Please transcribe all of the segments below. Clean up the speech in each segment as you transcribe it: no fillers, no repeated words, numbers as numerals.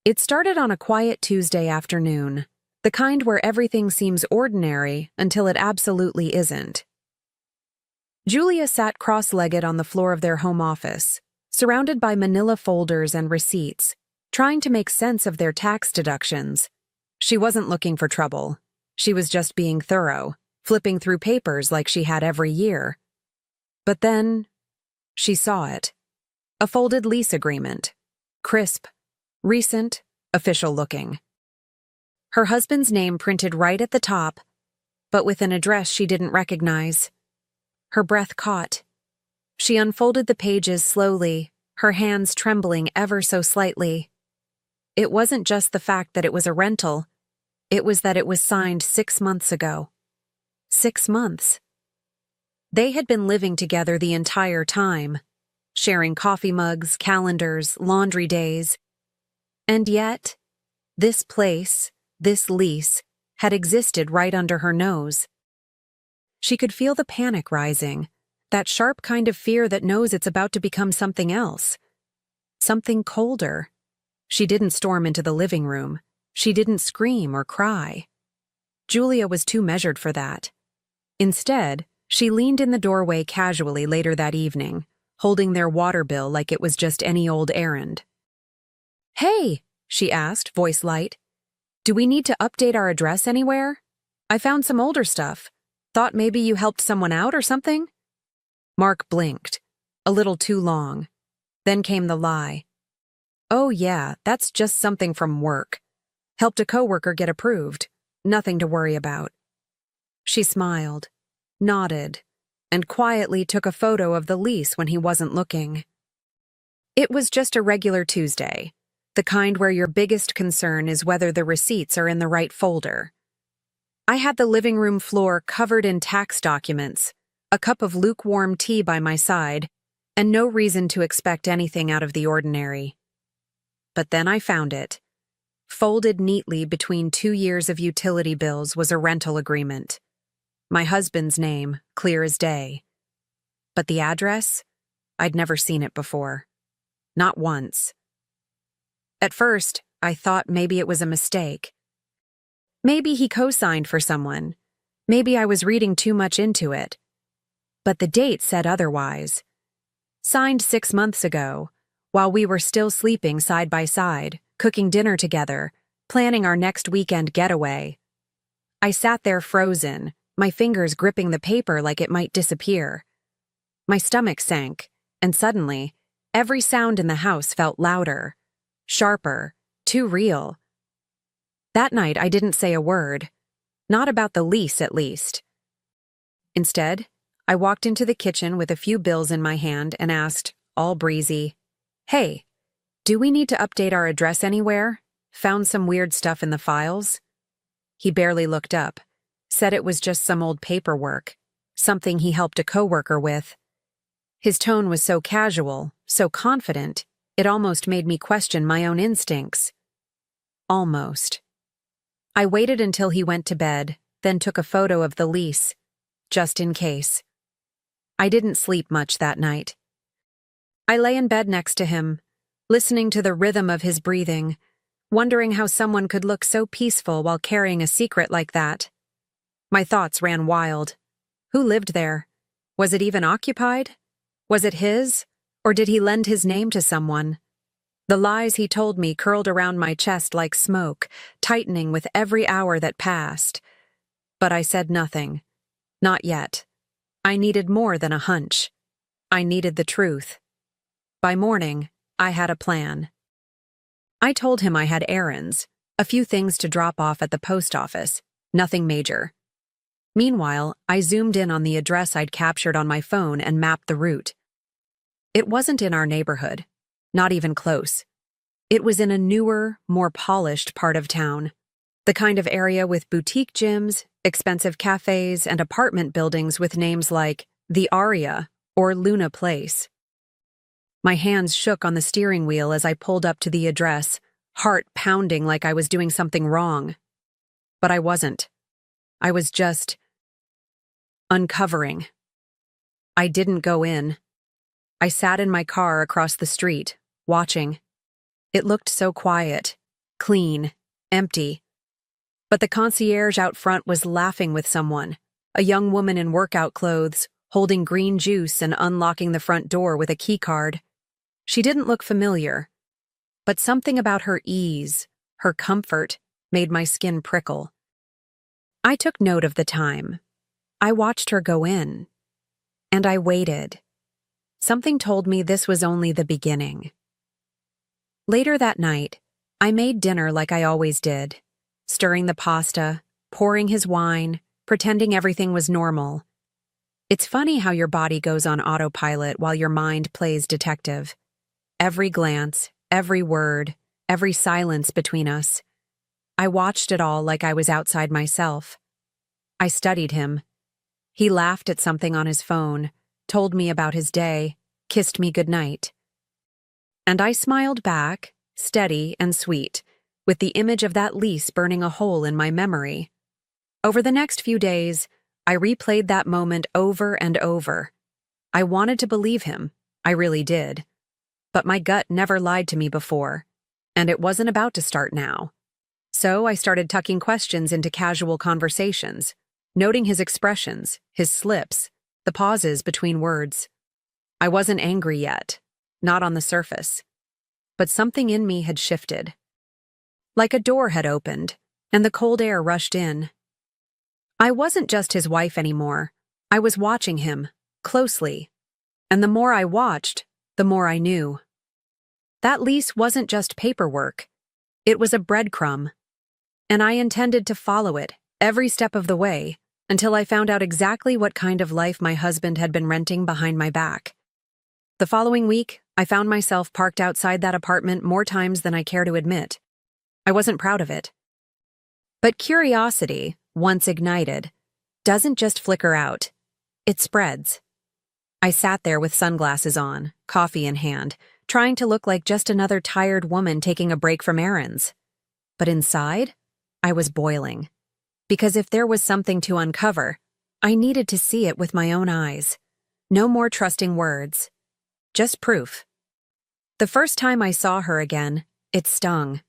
It started on a quiet Tuesday afternoon, the kind where everything seems ordinary until it absolutely isn't. Julia sat cross-legged on the floor of their home office, surrounded by manila folders and receipts, trying to make sense of their tax deductions. She wasn't looking for trouble. She was just being thorough, flipping through papers like she had every year. But then, she saw it. A folded lease agreement. Crisp, recent, official-looking. Her husband's name printed right at the top, but with an address she didn't recognize. Her breath caught. She unfolded the pages slowly, her hands trembling ever so slightly. It wasn't just the fact that it was a rental, it was that it was signed 6 months ago. 6 months. They had been living together the entire time, sharing coffee mugs, calendars, laundry days. And yet, this place, this lease, had existed right under her nose. She could feel the panic rising, that sharp kind of fear that knows it's about to become something else. Something colder. She didn't storm into the living room. She didn't scream or cry. Julia was too measured for that. Instead, she leaned in the doorway casually later that evening, holding their water bill like it was just any old errand. "Hey," she asked, voice light. "Do we need to update our address anywhere? I found some older stuff. Thought maybe you helped someone out or something?" Mark blinked, a little too long. Then came the lie. "Oh yeah, that's just something from work. Helped a coworker get approved. Nothing to worry about." She smiled, nodded, and quietly took a photo of the lease when he wasn't looking. It was just a regular Tuesday, the kind where your biggest concern is whether the receipts are in the right folder. I had the living room floor covered in tax documents, a cup of lukewarm tea by my side, and no reason to expect anything out of the ordinary. But then I found it. Folded neatly between 2 years of utility bills was a rental agreement. My husband's name, clear as day. But the address? I'd never seen it before. Not once. At first, I thought maybe it was a mistake. Maybe he co-signed for someone. Maybe I was reading too much into it. But the date said otherwise. Signed 6 months ago, while we were still sleeping side by side, cooking dinner together, planning our next weekend getaway. I sat there frozen, my fingers gripping the paper like it might disappear. My stomach sank, and suddenly, every sound in the house felt louder, sharper, too real. That night I didn't say a word, not about the lease at least. Instead, I walked into the kitchen with a few bills in my hand and asked, all breezy, "Hey, do we need to update our address anywhere? Found some weird stuff in the files?" He barely looked up, said it was just some old paperwork, something he helped a coworker with. His tone was so casual, so confident, it almost made me question my own instincts. Almost. I waited until he went to bed, then took a photo of the lease, just in case. I didn't sleep much that night. I lay in bed next to him, listening to the rhythm of his breathing, wondering how someone could look so peaceful while carrying a secret like that. My thoughts ran wild. Who lived there? Was it even occupied? Was it his? Or did he lend his name to someone? The lies he told me curled around my chest like smoke, tightening with every hour that passed. But I said nothing. Not yet. I needed more than a hunch. I needed the truth. By morning, I had a plan. I told him I had errands, a few things to drop off at the post office, nothing major. Meanwhile, I zoomed in on the address I'd captured on my phone and mapped the route. It wasn't in our neighborhood, not even close. It was in a newer, more polished part of town, the kind of area with boutique gyms, expensive cafes, and apartment buildings with names like The Aria or Luna Place. My hands shook on the steering wheel as I pulled up to the address, heart pounding like I was doing something wrong. But I wasn't. I was just uncovering. I didn't go in. I sat in my car across the street, watching. It looked so quiet, clean, empty. But the concierge out front was laughing with someone, a young woman in workout clothes, holding green juice and unlocking the front door with a key card. She didn't look familiar, but something about her ease, her comfort, made my skin prickle. I took note of the time. I watched her go in, and I waited. Something told me this was only the beginning. Later that night, I made dinner like I always did, stirring the pasta, pouring his wine, pretending everything was normal. It's funny how your body goes on autopilot while your mind plays detective. Every glance, every word, every silence between us. I watched it all like I was outside myself. I studied him. He laughed at something on his phone, told me about his day, kissed me goodnight. And I smiled back, steady and sweet, with the image of that lease burning a hole in my memory. Over the next few days, I replayed that moment over and over. I wanted to believe him, I really did. But my gut never lied to me before, and it wasn't about to start now. So I started tucking questions into casual conversations, noting his expressions, his slips, the pauses between words. I wasn't angry yet, not on the surface. But something in me had shifted. Like a door had opened, and the cold air rushed in. I wasn't just his wife anymore. I was watching him, closely. And the more I watched, the more I knew. That lease wasn't just paperwork. It was a breadcrumb. And I intended to follow it, every step of the way, until I found out exactly what kind of life my husband had been renting behind my back. The following week, I found myself parked outside that apartment more times than I care to admit. I wasn't proud of it. But curiosity, once ignited, doesn't just flicker out. It spreads. I sat there with sunglasses on, coffee in hand, trying to look like just another tired woman taking a break from errands. But inside, I was boiling. Because if there was something to uncover, I needed to see it with my own eyes. No more trusting words. Just proof. The first time I saw her again, it stung.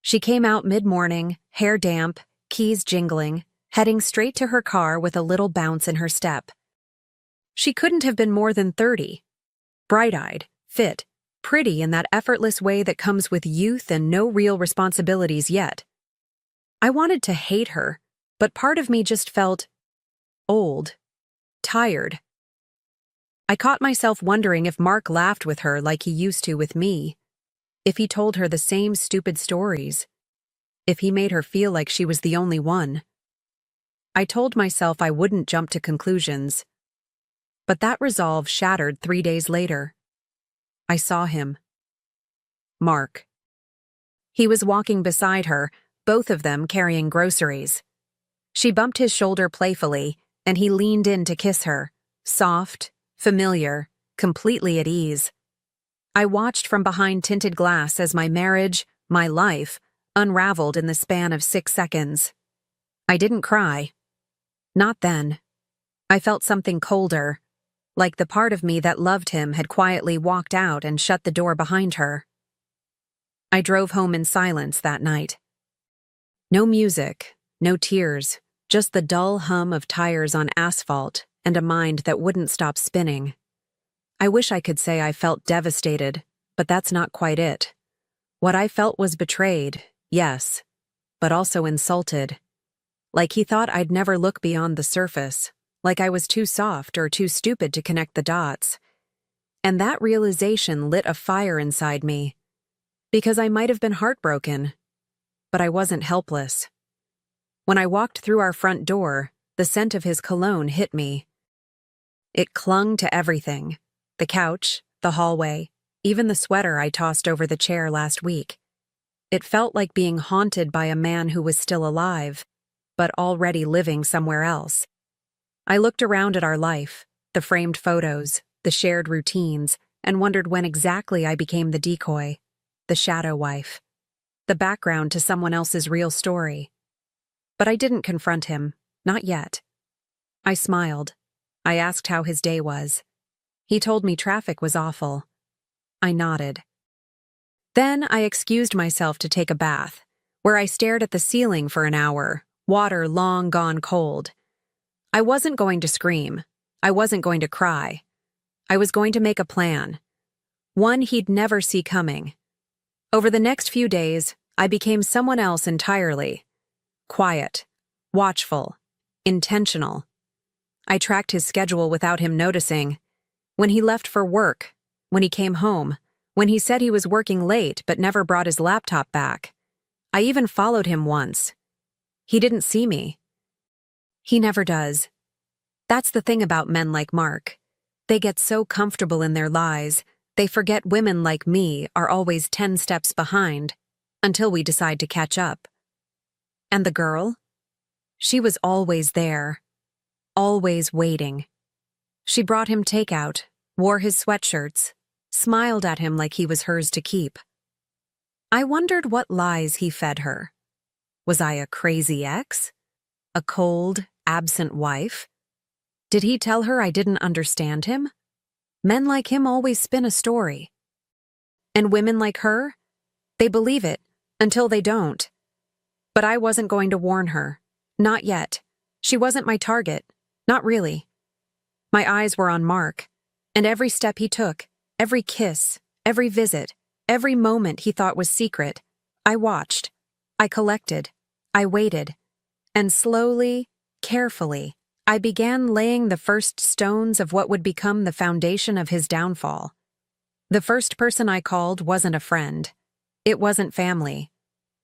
She came out mid-morning, hair damp, keys jingling, heading straight to her car with a little bounce in her step. She couldn't have been more than 30. Bright-eyed, fit, pretty in that effortless way that comes with youth and no real responsibilities yet. I wanted to hate her, but part of me just felt old, tired. I caught myself wondering if Mark laughed with her like he used to with me, if he told her the same stupid stories, if he made her feel like she was the only one. I told myself I wouldn't jump to conclusions, but that resolve shattered 3 days later. I saw him. Mark. He was walking beside her, both of them carrying groceries. She bumped his shoulder playfully, and he leaned in to kiss her, soft, familiar, completely at ease. I watched from behind tinted glass as my marriage, my life, unraveled in the span of 6 seconds. I didn't cry. Not then. I felt something colder, like the part of me that loved him had quietly walked out and shut the door behind her. I drove home in silence that night. No music, no tears, just the dull hum of tires on asphalt and a mind that wouldn't stop spinning. I wish I could say I felt devastated, but that's not quite it. What I felt was betrayed, yes, but also insulted. Like he thought I'd never look beyond the surface, like I was too soft or too stupid to connect the dots. And that realization lit a fire inside me, because I might have been heartbroken, but I wasn't helpless. When I walked through our front door, the scent of his cologne hit me. It clung to everything, the couch, the hallway, even the sweater I tossed over the chair last week. It felt like being haunted by a man who was still alive, but already living somewhere else. I looked around at our life, the framed photos, the shared routines, and wondered when exactly I became the decoy, the shadow wife, the background to someone else's real story. But I didn't confront him, not yet. I smiled. I asked how his day was. He told me traffic was awful. I nodded. Then I excused myself to take a bath, where I stared at the ceiling for an hour, water long gone cold. I wasn't going to scream. I wasn't going to cry. I was going to make a plan. One he'd never see coming. Over the next few days, I became someone else entirely. Quiet, watchful, intentional. I tracked his schedule without him noticing. When he left for work, when he came home, when he said he was working late but never brought his laptop back. I even followed him once. He didn't see me. He never does. That's the thing about men like Mark. They get so comfortable in their lies, they forget women like me are always 10 steps behind, until we decide to catch up. And the girl? She was always there, always waiting. She brought him takeout, wore his sweatshirts, smiled at him like he was hers to keep. I wondered what lies he fed her. Was I a crazy ex? A cold, absent wife? Did he tell her I didn't understand him? Men like him always spin a story. And women like her? They believe it, until they don't. But I wasn't going to warn her. Not yet. She wasn't my target. Not really. My eyes were on Mark, and every step he took, every kiss, every visit, every moment he thought was secret, I watched. I collected. I waited. And slowly, carefully, I began laying the first stones of what would become the foundation of his downfall. The first person I called wasn't a friend. It wasn't family.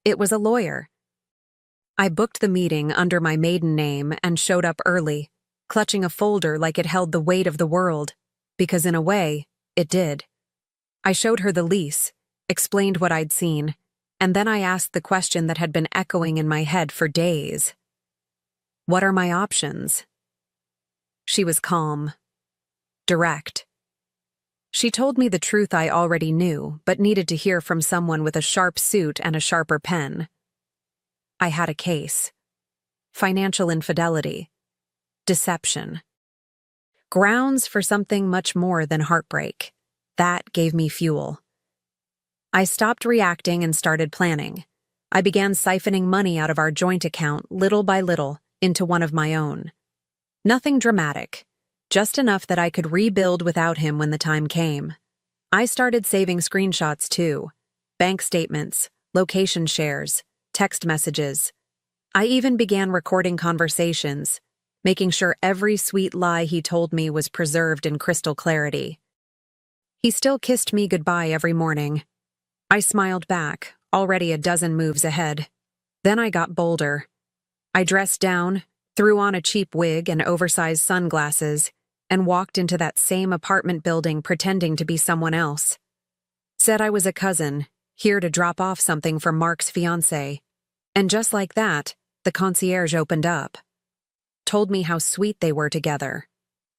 It was a lawyer. I booked the meeting under my maiden name and showed up early, clutching a folder like it held the weight of the world, because in a way, it did. I showed her the lease, explained what I'd seen, and then I asked the question that had been echoing in my head for days. What are my options? She was calm, direct. She told me the truth I already knew, but needed to hear from someone with a sharp suit and a sharper pen. I had a case. Financial infidelity. Deception. Grounds for something much more than heartbreak. That gave me fuel. I stopped reacting and started planning. I began siphoning money out of our joint account little by little into one of my own. Nothing dramatic, just enough that I could rebuild without him when the time came. I started saving screenshots too, bank statements, location shares, text messages. I even began recording conversations, making sure every sweet lie he told me was preserved in crystal clarity. He still kissed me goodbye every morning. I smiled back, already a dozen moves ahead. Then I got bolder. I dressed down, threw on a cheap wig and oversized sunglasses, and walked into that same apartment building pretending to be someone else. Said I was a cousin, here to drop off something for Mark's fiancée. And just like that, the concierge opened up. Told me how sweet they were together.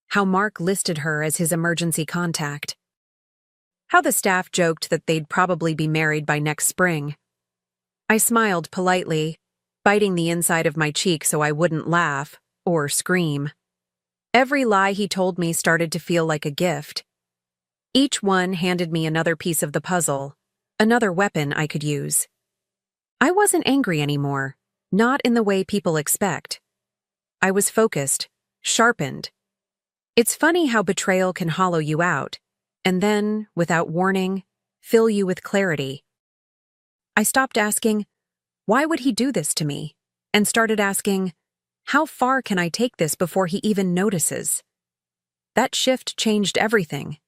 How Mark listed her as his emergency contact. How the staff joked that they'd probably be married by next spring. I smiled politely, biting the inside of my cheek so I wouldn't laugh or scream. Every lie he told me started to feel like a gift. Each one handed me another piece of the puzzle, another weapon I could use. I wasn't angry anymore, not in the way people expect. I was focused, sharpened. It's funny how betrayal can hollow you out, and then, without warning, fill you with clarity. I stopped asking, why would he do this to me? And started asking, how far can I take this before he even notices? That shift changed everything.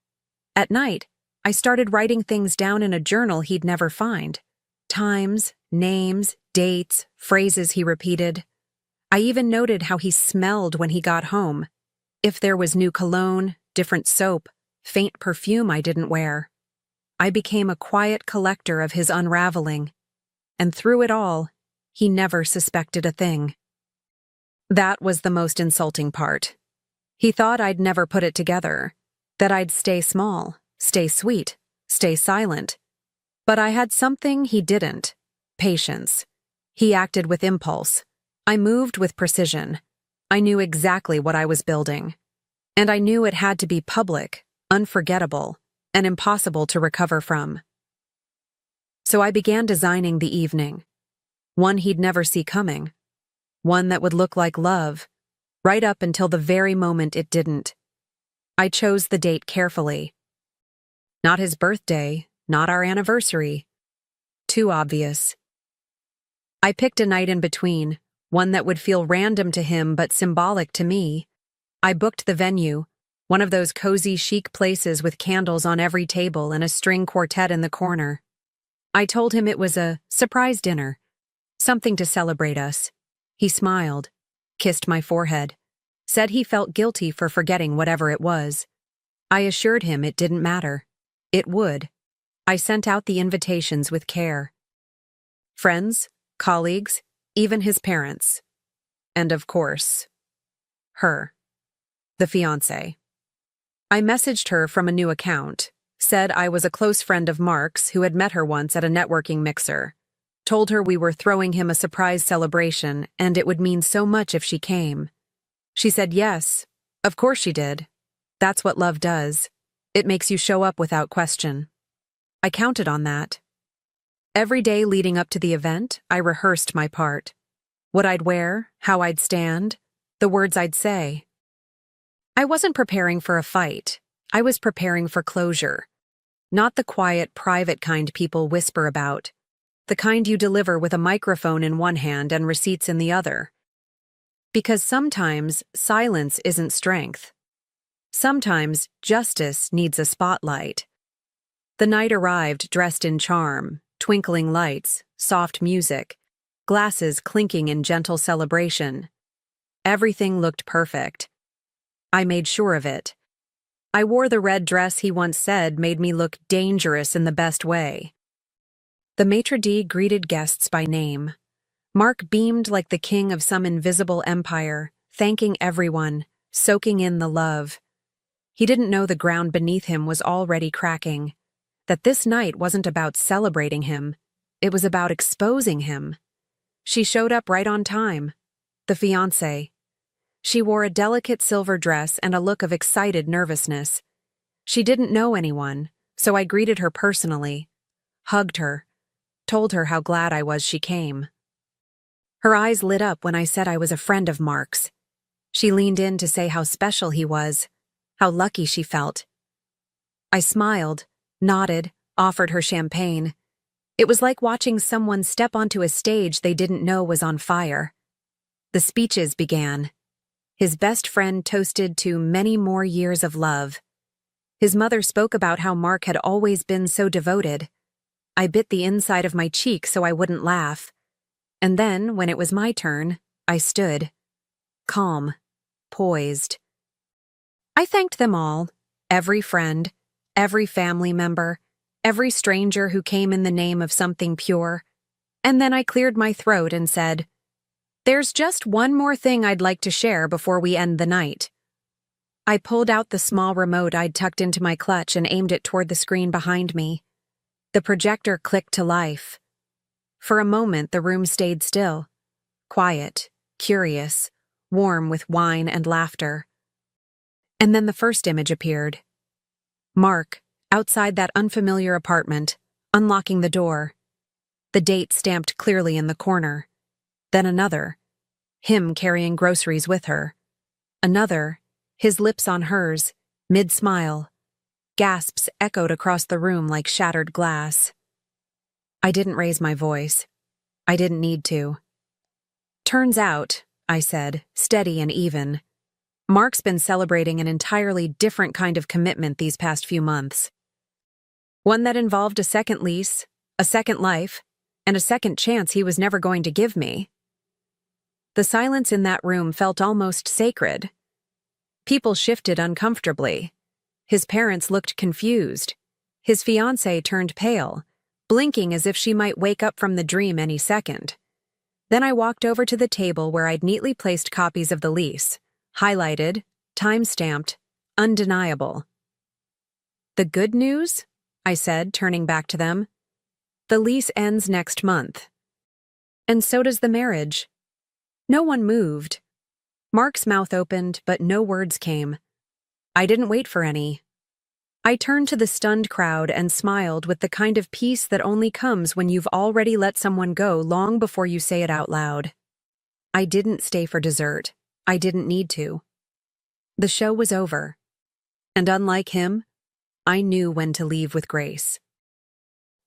At night, I started writing things down in a journal he'd never find. Times, names, dates, phrases he repeated. I even noted how he smelled when he got home. If there was new cologne, different soap, faint perfume I didn't wear. I became a quiet collector of his unraveling. And through it all, he never suspected a thing. That was the most insulting part. He thought I'd never put it together, that I'd stay small, stay sweet, stay silent. But I had something he didn't: patience. He acted with impulse. I moved with precision. I knew exactly what I was building. And I knew it had to be public, unforgettable, and impossible to recover from. So I began designing the evening. One he'd never see coming. One that would look like love, right up until the very moment it didn't. I chose the date carefully. Not his birthday, not our anniversary. Too obvious. I picked a night in between, one that would feel random to him but symbolic to me. I booked the venue, one of those cozy chic places with candles on every table and a string quartet in the corner. I told him it was a surprise dinner, something to celebrate us. He smiled, kissed my forehead, said he felt guilty for forgetting whatever it was. I assured him it didn't matter. It would. I sent out the invitations with care. Friends, colleagues, even his parents. And of course, her, the fiancé. I messaged her from a new account, said I was a close friend of Mark's who had met her once at a networking mixer, told her we were throwing him a surprise celebration and it would mean so much if she came. She said yes, of course she did. That's what love does. It makes you show up without question. I counted on that. Every day leading up to the event, I rehearsed my part. What I'd wear, how I'd stand, the words I'd say. I wasn't preparing for a fight. I was preparing for closure. Not the quiet, private kind people whisper about. The kind you deliver with a microphone in one hand and receipts in the other. Because sometimes silence isn't strength. Sometimes justice needs a spotlight. The night arrived dressed in charm, twinkling lights, soft music, glasses clinking in gentle celebration. Everything looked perfect. I made sure of it. I wore the red dress he once said made me look dangerous in the best way. The maitre d' greeted guests by name. Mark beamed like the king of some invisible empire, thanking everyone, soaking in the love. He didn't know the ground beneath him was already cracking, that this night wasn't about celebrating him, it was about exposing him. She showed up right on time, the fiancé. She wore a delicate silver dress and a look of excited nervousness. She didn't know anyone, so I greeted her personally, hugged her, told her how glad I was she came. Her eyes lit up when I said I was a friend of Mark's. She leaned in to say how special he was, how lucky she felt. I smiled, nodded, offered her champagne. It was like watching someone step onto a stage they didn't know was on fire. The speeches began. His best friend toasted to many more years of love. His mother spoke about how Mark had always been so devoted. I bit the inside of my cheek so I wouldn't laugh. And then, when it was my turn, I stood. Calm. Poised. I thanked them all, every friend, every family member, every stranger who came in the name of something pure. And then I cleared my throat and said, "There's just one more thing I'd like to share before we end the night." I pulled out the small remote I'd tucked into my clutch and aimed it toward the screen behind me. The projector clicked to life. For a moment, the room stayed still, quiet, curious, warm with wine and laughter. And then the first image appeared. Mark, outside that unfamiliar apartment, unlocking the door. The date stamped clearly in the corner. Then another, him carrying groceries with her. Another, his lips on hers, mid-smile. Gasps echoed across the room like shattered glass. I didn't raise my voice. I didn't need to. "Turns out," I said, steady and even, "Mark's been celebrating an entirely different kind of commitment these past few months. One that involved a second lease, a second life, and a second chance he was never going to give me." The silence in that room felt almost sacred. People shifted uncomfortably. His parents looked confused. His fiancée turned pale, blinking as if she might wake up from the dream any second. Then I walked over to the table where I'd neatly placed copies of the lease, highlighted, time-stamped, undeniable. "The good news?" I said, turning back to them. "The lease ends next month. And so does the marriage." No one moved. Mark's mouth opened, but no words came. I didn't wait for any. I turned to the stunned crowd and smiled with the kind of peace that only comes when you've already let someone go long before you say it out loud. I didn't stay for dessert. I didn't need to. The show was over. And unlike him, I knew when to leave with grace.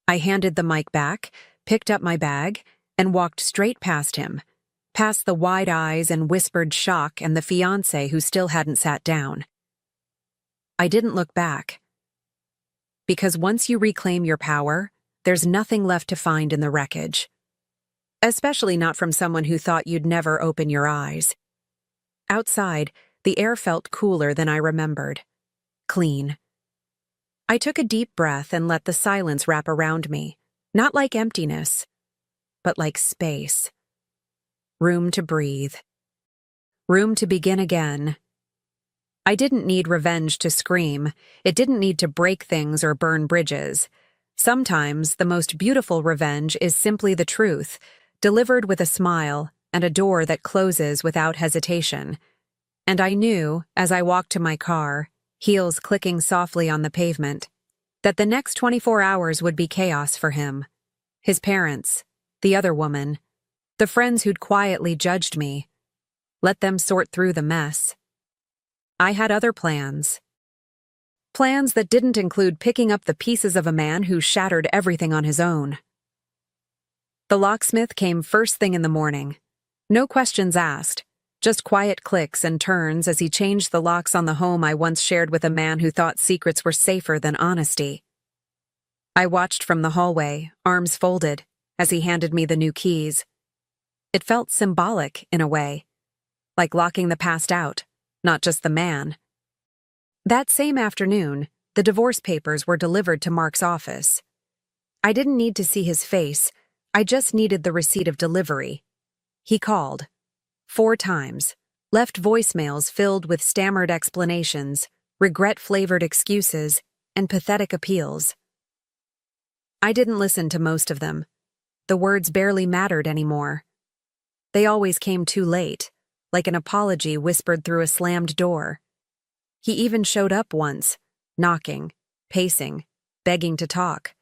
I handed the mic back, picked up my bag, and walked straight past him, past the wide eyes and whispered shock and the fiancé who still hadn't sat down. I didn't look back. Because once you reclaim your power, there's nothing left to find in the wreckage. Especially not from someone who thought you'd never open your eyes. Outside, the air felt cooler than I remembered. Clean. I took a deep breath and let the silence wrap around me, not like emptiness, but like space. Room to breathe. Room to begin again. I didn't need revenge to scream. It didn't need to break things or burn bridges. Sometimes the most beautiful revenge is simply the truth, delivered with a smile and a door that closes without hesitation. And I knew, as I walked to my car, heels clicking softly on the pavement, that the next 24 hours would be chaos for him. His parents, the other woman, the friends who'd quietly judged me. Let them sort through the mess. I had other plans. Plans that didn't include picking up the pieces of a man who shattered everything on his own. The locksmith came first thing in the morning. No questions asked. Just quiet clicks and turns as he changed the locks on the home I once shared with a man who thought secrets were safer than honesty. I watched from the hallway, arms folded, as he handed me the new keys. It felt symbolic, in a way, like locking the past out, not just the man. That same afternoon, the divorce papers were delivered to Mark's office. I didn't need to see his face, I just needed the receipt of delivery. He called. 4 times, left voicemails filled with stammered explanations, regret-flavored excuses, and pathetic appeals. I didn't listen to most of them. The words barely mattered anymore. They always came too late, like an apology whispered through a slammed door. He even showed up once, knocking, pacing, begging to talk.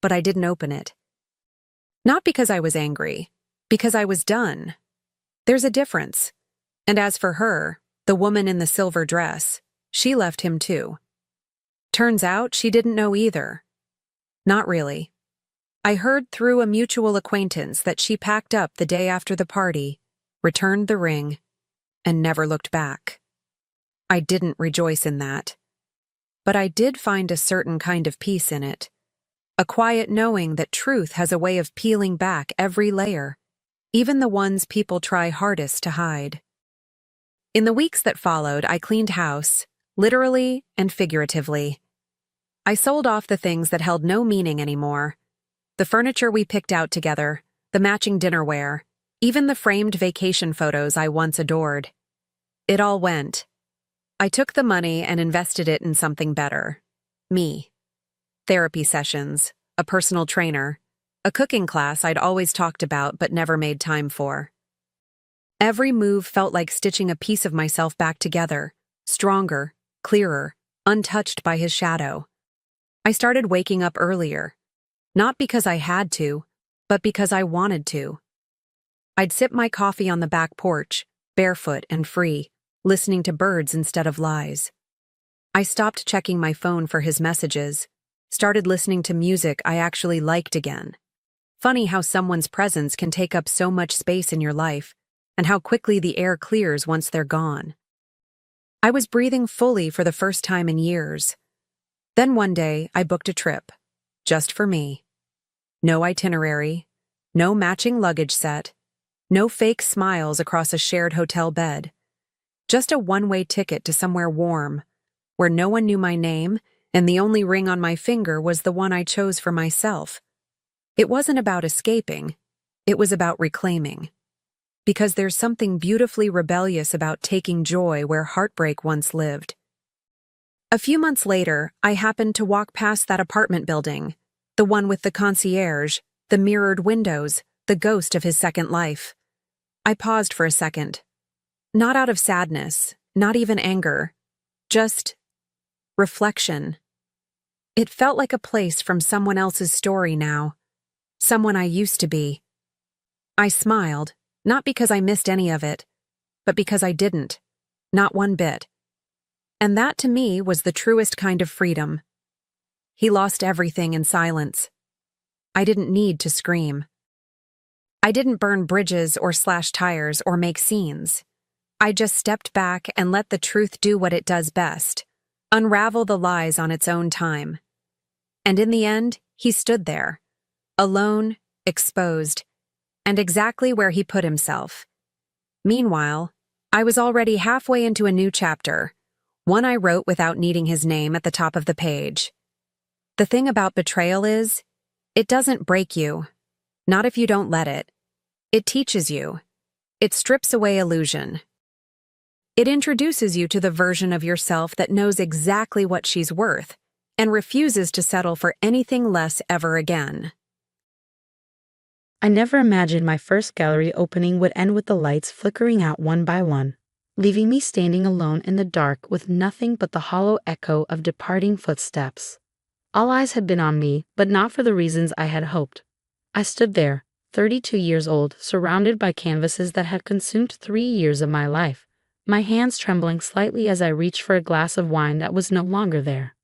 But I didn't open it. Not because I was angry, because I was done. There's a difference. And as for her, the woman in the silver dress, she left him too. Turns out she didn't know either. Not really. I heard through a mutual acquaintance that she packed up the day after the party, returned the ring, and never looked back. I didn't rejoice in that. But I did find a certain kind of peace in it. A quiet knowing that truth has a way of peeling back every layer, even the ones people try hardest to hide. In the weeks that followed, I cleaned house, literally and figuratively. I sold off the things that held no meaning anymore. The furniture we picked out together, the matching dinnerware, even the framed vacation photos I once adored. It all went. I took the money and invested it in something better. Me. Therapy sessions, a personal trainer, a cooking class I'd always talked about but never made time for. Every move felt like stitching a piece of myself back together, stronger, clearer, untouched by his shadow. I started waking up earlier, not because I had to, but because I wanted to. I'd sip my coffee on the back porch, barefoot and free, listening to birds instead of lies. I stopped checking my phone for his messages, started listening to music I actually liked again. Funny how someone's presence can take up so much space in your life, and how quickly the air clears once they're gone. I was breathing fully for the first time in years. Then one day, I booked a trip. Just for me. No itinerary, no matching luggage set, no fake smiles across a shared hotel bed. Just a one-way ticket to somewhere warm, where no one knew my name, and the only ring on my finger was the one I chose for myself. It wasn't about escaping, it was about reclaiming. Because there's something beautifully rebellious about taking joy where heartbreak once lived. A few months later, I happened to walk past that apartment building, the one with the concierge, the mirrored windows, the ghost of his second life. I paused for a second. Not out of sadness, not even anger. Just reflection. It felt like a place from someone else's story now, someone I used to be. I smiled, not because I missed any of it, but because I didn't, not one bit. And that to me was the truest kind of freedom. He lost everything in silence. I didn't need to scream. I didn't burn bridges or slash tires or make scenes. I just stepped back and let the truth do what it does best, unravel the lies on its own time. And in the end, he stood there, alone, exposed, and exactly where he put himself. Meanwhile, I was already halfway into a new chapter, one I wrote without needing his name at the top of the page. The thing about betrayal is, it doesn't break you, not if you don't let it. It teaches you. It strips away illusion. It introduces you to the version of yourself that knows exactly what she's worth and refuses to settle for anything less ever again. I never imagined my first gallery opening would end with the lights flickering out one by one, leaving me standing alone in the dark with nothing but the hollow echo of departing footsteps. All eyes had been on me, but not for the reasons I had hoped. I stood there, 32 years old, surrounded by canvases that had consumed 3 years of my life, my hands trembling slightly as I reached for a glass of wine that was no longer there.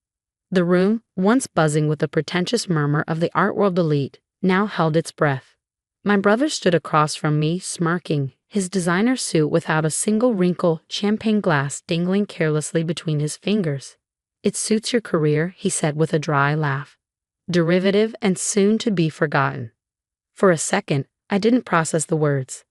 The room, once buzzing with the pretentious murmur of the art world elite, now held its breath. My brother stood across from me, smirking, his designer suit without a single wrinkle, champagne glass dangling carelessly between his fingers. "It suits your career," he said with a dry laugh. "Derivative and soon to be forgotten." For a second, I didn't process the words.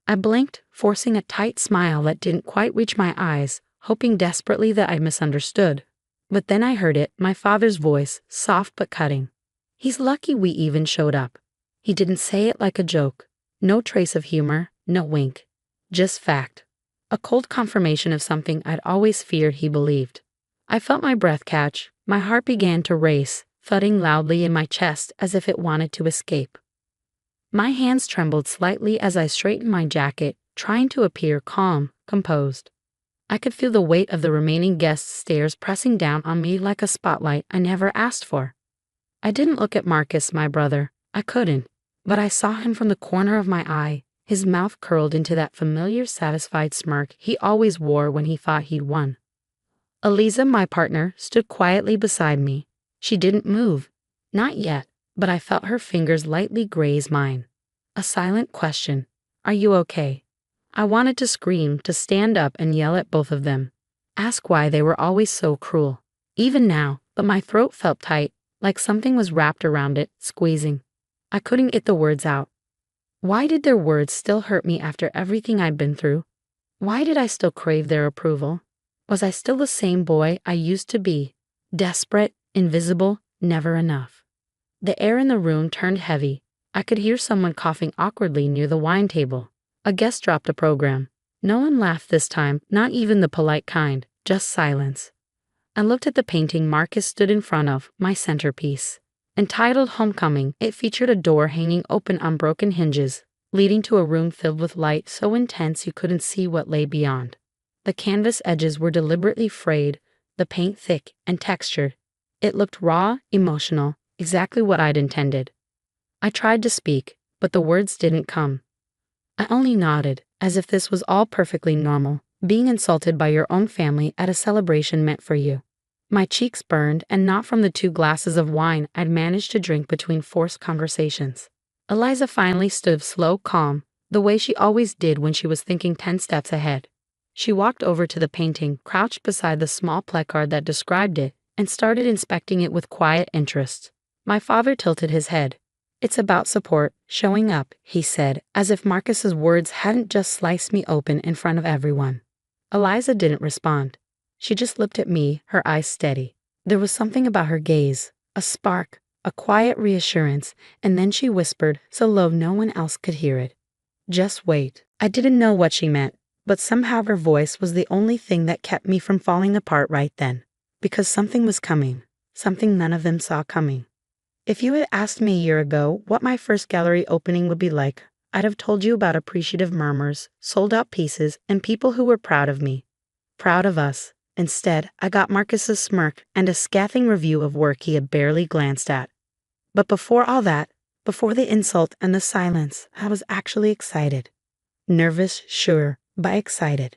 I blinked, forcing a tight smile that didn't quite reach my eyes, hoping desperately that I misunderstood. But then I heard it, my father's voice, soft but cutting. "He's lucky we even showed up." He didn't say it like a joke. No trace of humor, no wink. Just fact. A cold confirmation of something I'd always feared he believed. I felt my breath catch, my heart began to race, thudding loudly in my chest as if it wanted to escape. My hands trembled slightly as I straightened my jacket, trying to appear calm, composed. I could feel the weight of the remaining guests' stares pressing down on me like a spotlight I never asked for. I didn't look at Marcus, my brother. I couldn't. But I saw him from the corner of my eye, his mouth curled into that familiar satisfied smirk he always wore when he thought he'd won. Eliza, my partner, stood quietly beside me. She didn't move. Not yet, but I felt her fingers lightly graze mine. A silent question. "Are you okay?" I wanted to scream, to stand up and yell at both of them. Ask why they were always so cruel. Even now, but my throat felt tight, like something was wrapped around it, squeezing. I couldn't get the words out. Why did their words still hurt me after everything I'd been through? Why did I still crave their approval? Was I still the same boy I used to be? Desperate, invisible, never enough. The air in the room turned heavy. I could hear someone coughing awkwardly near the wine table. A guest dropped a program. No one laughed this time, not even the polite kind, just silence. I looked at the painting Marcus stood in front of, my centerpiece. Entitled Homecoming, it featured a door hanging open on broken hinges, leading to a room filled with light so intense you couldn't see what lay beyond. The canvas edges were deliberately frayed, the paint thick and textured. It looked raw, emotional, exactly what I'd intended. I tried to speak, but the words didn't come. I only nodded, as if this was all perfectly normal, being insulted by your own family at a celebration meant for you. My cheeks burned, and not from the 2 glasses of wine I'd managed to drink between forced conversations. Eliza finally stood slow, calm, the way she always did when she was thinking 10 steps ahead. She walked over to the painting, crouched beside the small placard that described it, and started inspecting it with quiet interest. My father tilted his head. "It's about support, showing up," he said, as if Marcus's words hadn't just sliced me open in front of everyone. Eliza didn't respond. She just looked at me, her eyes steady. There was something about her gaze, a spark, a quiet reassurance, and then she whispered, so low no one else could hear it. "Just wait." I didn't know what she meant, but somehow her voice was the only thing that kept me from falling apart right then. Because something was coming, something none of them saw coming. If you had asked me a year ago what my first gallery opening would be like, I'd have told you about appreciative murmurs, sold-out pieces, and people who were proud of me. Proud of us. Instead, I got Marcus's smirk and a scathing review of work he had barely glanced at. But before all that, before the insult and the silence, I was actually excited. Nervous, sure, but excited.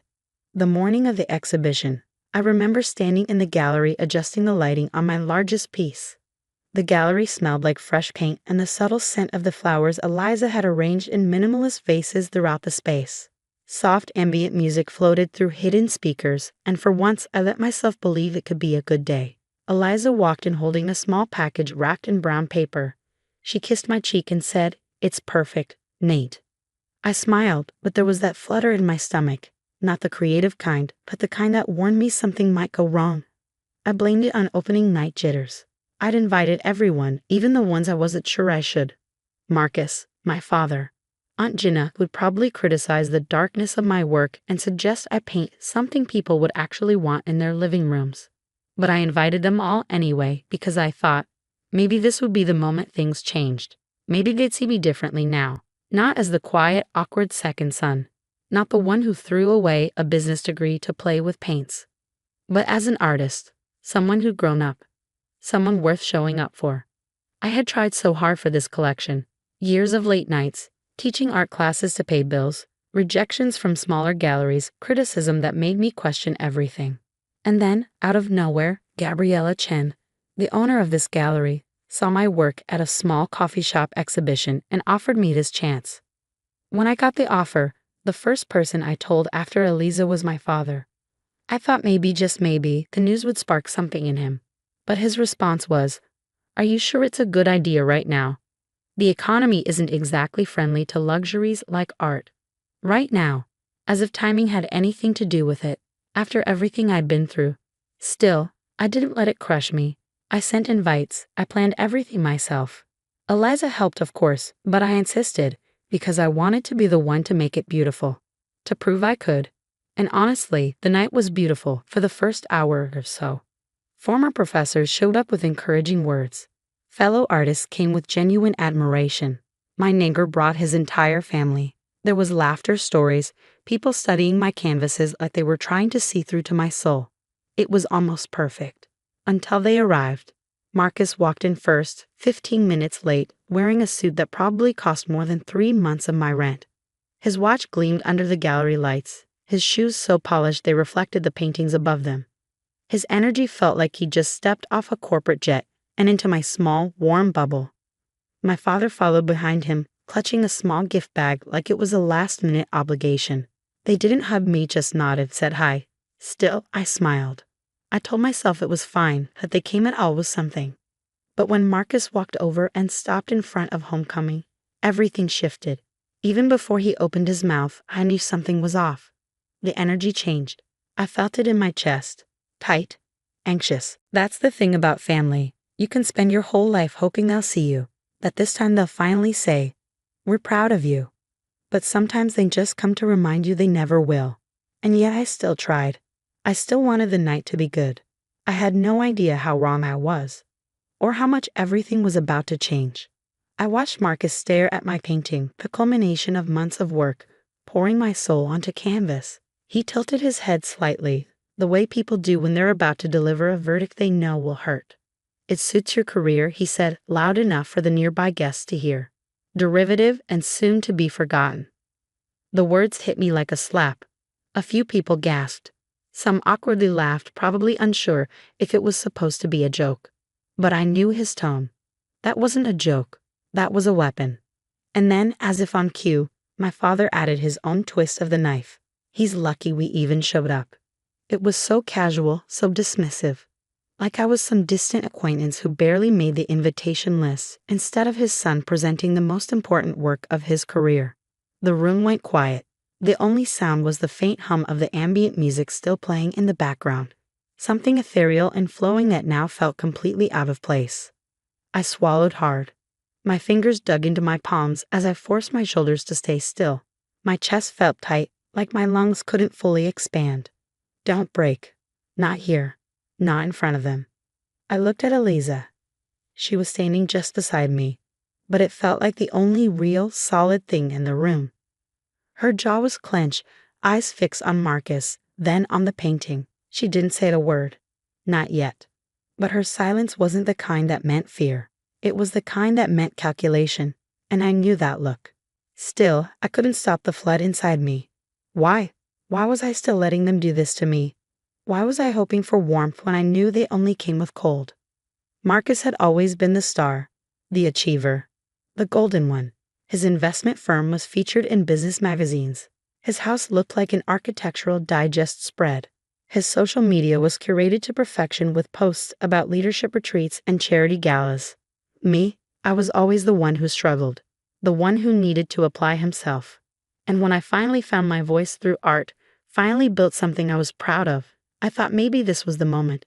The morning of the exhibition, I remember standing in the gallery adjusting the lighting on my largest piece. The gallery smelled like fresh paint and the subtle scent of the flowers Eliza had arranged in minimalist vases throughout the space. Soft ambient music floated through hidden speakers, and for once I let myself believe it could be a good day. Eliza walked in holding a small package wrapped in brown paper. She kissed my cheek and said, "It's perfect, Nate." I smiled, but there was that flutter in my stomach, not the creative kind, but the kind that warned me something might go wrong. I blamed it on opening night jitters. I'd invited everyone, even the ones I wasn't sure I should. Marcus, my father. Aunt Jenna would probably criticize the darkness of my work and suggest I paint something people would actually want in their living rooms. But I invited them all anyway because I thought, maybe this would be the moment things changed. Maybe they'd see me differently now. Not as the quiet, awkward second son. Not the one who threw away a business degree to play with paints. But as an artist, someone who'd grown up. Someone worth showing up for. I had tried so hard for this collection. Years of late nights, teaching art classes to pay bills, rejections from smaller galleries, criticism that made me question everything. And then, out of nowhere, Gabriella Chen, the owner of this gallery, saw my work at a small coffee shop exhibition and offered me this chance. When I got the offer, the first person I told after Eliza was my father. I thought maybe, just maybe, the news would spark something in him. But his response was, "Are you sure it's a good idea right now? The economy isn't exactly friendly to luxuries like art. Right now," as if timing had anything to do with it, after everything I'd been through. Still, I didn't let it crush me. I sent invites, I planned everything myself. Eliza helped, of course, but I insisted, because I wanted to be the one to make it beautiful. To prove I could. And honestly, the night was beautiful for the first hour or so. Former professors showed up with encouraging words. Fellow artists came with genuine admiration. My neighbor brought his entire family. There was laughter, stories, people studying my canvases like they were trying to see through to my soul. It was almost perfect. Until they arrived. Marcus walked in first, 15 minutes late, wearing a suit that probably cost more than 3 months of my rent. His watch gleamed under the gallery lights, his shoes so polished they reflected the paintings above them. His energy felt like he'd just stepped off a corporate jet and into my small, warm bubble. My father followed behind him, clutching a small gift bag like it was a last-minute obligation. They didn't hug me, just nodded, said hi. Still, I smiled. I told myself it was fine, that they came at all with something. But when Marcus walked over and stopped in front of Homecoming, everything shifted. Even before he opened his mouth, I knew something was off. The energy changed. I felt it in my chest. Tight. Anxious. That's the thing about family. You can spend your whole life hoping they'll see you, that this time they'll finally say, "We're proud of you." But sometimes they just come to remind you they never will. And yet I still tried. I still wanted the night to be good. I had no idea how wrong I was, or how much everything was about to change. I watched Marcus stare at my painting, the culmination of months of work, pouring my soul onto canvas. He tilted his head slightly, the way people do when they're about to deliver a verdict they know will hurt. "It suits your career," he said, loud enough for the nearby guests to hear. Derivative and soon to be forgotten. The words hit me like a slap. A few people gasped. Some awkwardly laughed, probably unsure if it was supposed to be a joke. But I knew his tone. That wasn't a joke. That was a weapon. And then, as if on cue, my father added his own twist of the knife. "He's lucky we even showed up." It was so casual, so dismissive. Like I was some distant acquaintance who barely made the invitation list, instead of his son presenting the most important work of his career. The room went quiet. The only sound was the faint hum of the ambient music still playing in the background, something ethereal and flowing that now felt completely out of place. I swallowed hard. My fingers dug into my palms as I forced my shoulders to stay still. My chest felt tight, like my lungs couldn't fully expand. Don't break. Not here. Not in front of them. I looked at Eliza. She was standing just beside me, but it felt like the only real, solid thing in the room. Her jaw was clenched, eyes fixed on Marcus, then on the painting. She didn't say a word. Not yet. But her silence wasn't the kind that meant fear. It was the kind that meant calculation, and I knew that look. Still, I couldn't stop the flood inside me. Why? Why was I still letting them do this to me? Why was I hoping for warmth when I knew they only came with cold? Marcus had always been the star, the achiever, the golden one. His investment firm was featured in business magazines. His house looked like an architectural digest spread. His social media was curated to perfection with posts about leadership retreats and charity galas. Me, I was always the one who struggled, the one who needed to apply himself. And when I finally found my voice through art, finally built something I was proud of, I thought maybe this was the moment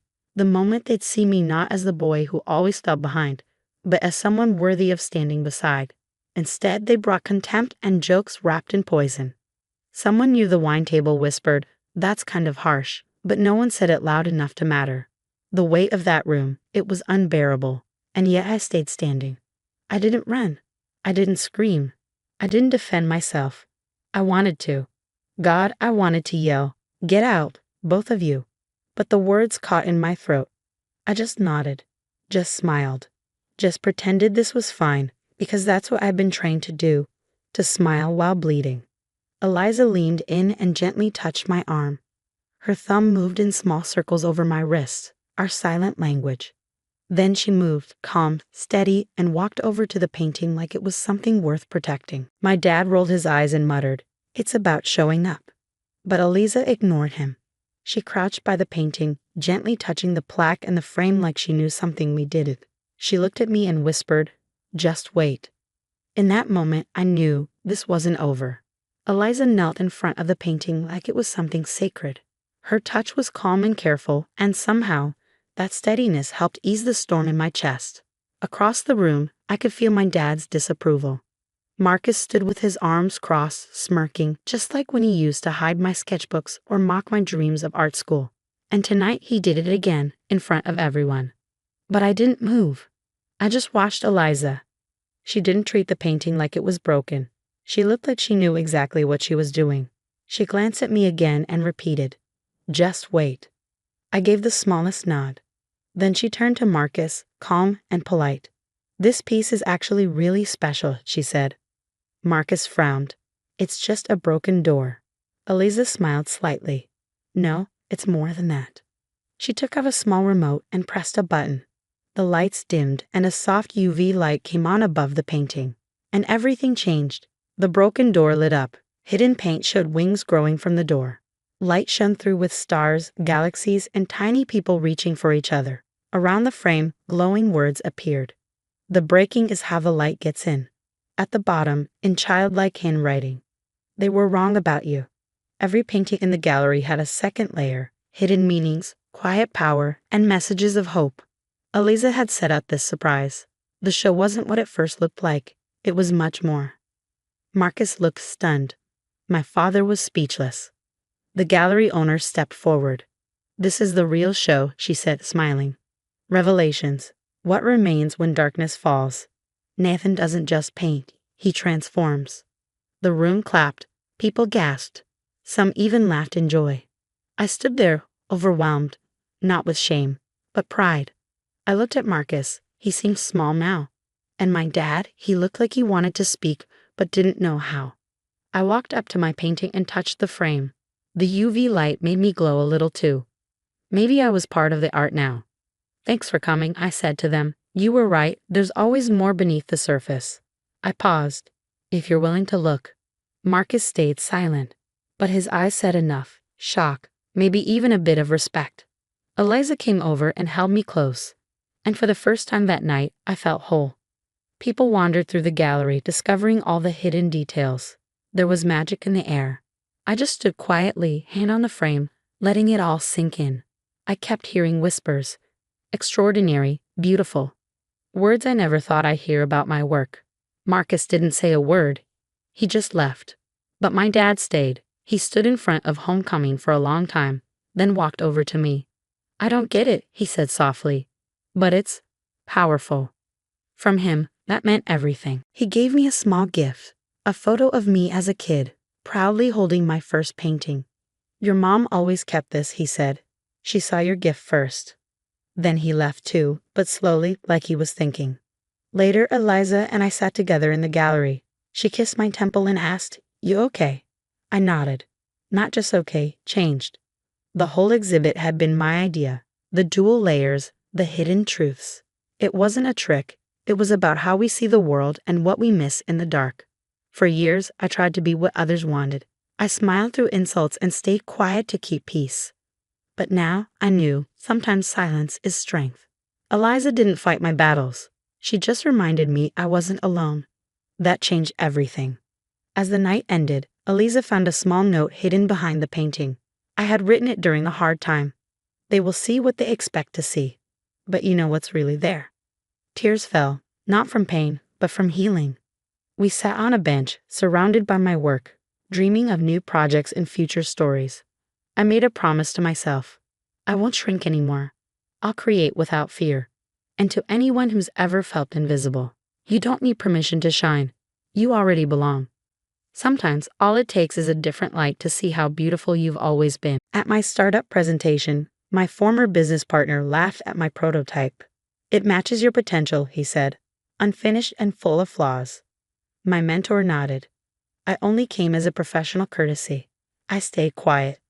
they'd see me not as the boy who always fell behind, but as someone worthy of standing beside. Instead, they brought contempt and jokes wrapped in poison. Someone near the wine table whispered, "That's kind of harsh," but no one said it loud enough to matter. The weight of that room, it was unbearable, and yet I stayed standing. I didn't run. I didn't scream. I didn't defend myself. I wanted to. God, I wanted to yell, "Get out, both of you." But the words caught in my throat. I just nodded, just smiled, just pretended this was fine, because that's what I've been trained to do, to smile while bleeding. Eliza leaned in and gently touched my arm. Her thumb moved in small circles over my wrist, our silent language. Then she moved, calm, steady, and walked over to the painting like it was something worth protecting. My dad rolled his eyes and muttered, "It's about showing up." But Eliza ignored him. She crouched by the painting, gently touching the plaque and the frame like she knew something we didn't. She looked at me and whispered, "Just wait." In that moment, I knew this wasn't over. Eliza knelt in front of the painting like it was something sacred. Her touch was calm and careful, and somehow, that steadiness helped ease the storm in my chest. Across the room, I could feel my dad's disapproval. Marcus stood with his arms crossed, smirking, just like when he used to hide my sketchbooks or mock my dreams of art school. And tonight he did it again, in front of everyone. But I didn't move. I just watched Eliza. She didn't treat the painting like it was broken. She looked like she knew exactly what she was doing. She glanced at me again and repeated, "Just wait." I gave the smallest nod. Then she turned to Marcus, calm and polite. "This piece is actually really special," she said. Marcus frowned. "It's just a broken door." Eliza smiled slightly. "No, it's more than that." She took out a small remote and pressed a button. The lights dimmed and a soft UV light came on above the painting. And everything changed. The broken door lit up. Hidden paint showed wings growing from the door. Light shone through with stars, galaxies, and tiny people reaching for each other. Around the frame, glowing words appeared. "The breaking is how the light gets in." At the bottom, in childlike handwriting. "They were wrong about you." Every painting in the gallery had a second layer, hidden meanings, quiet power, and messages of hope. Eliza had set out this surprise. The show wasn't what it first looked like. It was much more. Marcus looked stunned. My father was speechless. The gallery owner stepped forward. "This is the real show," she said, smiling. "Revelations. What remains when darkness falls. Nathan doesn't just paint, he transforms." The room clapped. People gasped. Some even laughed in joy. I stood there, overwhelmed, not with shame, but pride. I looked at Marcus. He seemed small now. And my dad, he looked like he wanted to speak, but didn't know how. I walked up to my painting and touched the frame. The UV light made me glow a little too. Maybe I was part of the art now. "Thanks for coming," I said to them. "You were right, there's always more beneath the surface." I paused. "If you're willing to look." Marcus stayed silent, but his eyes said enough. Shock, maybe even a bit of respect. Eliza came over and held me close. And for the first time that night, I felt whole. People wandered through the gallery, discovering all the hidden details. There was magic in the air. I just stood quietly, hand on the frame, letting it all sink in. I kept hearing whispers. Extraordinary, beautiful. Words I never thought I'd hear about my work. Marcus didn't say a word. He just left. But my dad stayed. He stood in front of homecoming for a long time, then walked over to me. "I don't get it," he said softly. "But it's powerful." From him, that meant everything. He gave me a small gift, a photo of me as a kid, proudly holding my first painting. "Your mom always kept this," he said. She saw your gift first. Then he left too, but slowly, like he was thinking. Later, Eliza and I sat together in the gallery. She kissed my temple and asked, "You okay?" I nodded. Not just okay, changed. The whole exhibit had been my idea. The dual layers, the hidden truths. It wasn't a trick. It was about how we see the world and what we miss in the dark. For years, I tried to be what others wanted. I smiled through insults and stayed quiet to keep peace. But now, I knew, sometimes silence is strength. Eliza didn't fight my battles. She just reminded me I wasn't alone. That changed everything. As the night ended, Eliza found a small note hidden behind the painting. I had written it during the hard time. They will see what they expect to see. But you know what's really there. Tears fell, not from pain, but from healing. We sat on a bench, surrounded by my work, dreaming of new projects and future stories. I made a promise to myself. I won't shrink anymore. I'll create without fear. And to anyone who's ever felt invisible, you don't need permission to shine. You already belong. Sometimes all it takes is a different light to see how beautiful you've always been. At my startup presentation, my former business partner laughed at my prototype. "It matches your potential," he said, "unfinished and full of flaws." My mentor nodded. I only came as a professional courtesy. I stayed quiet.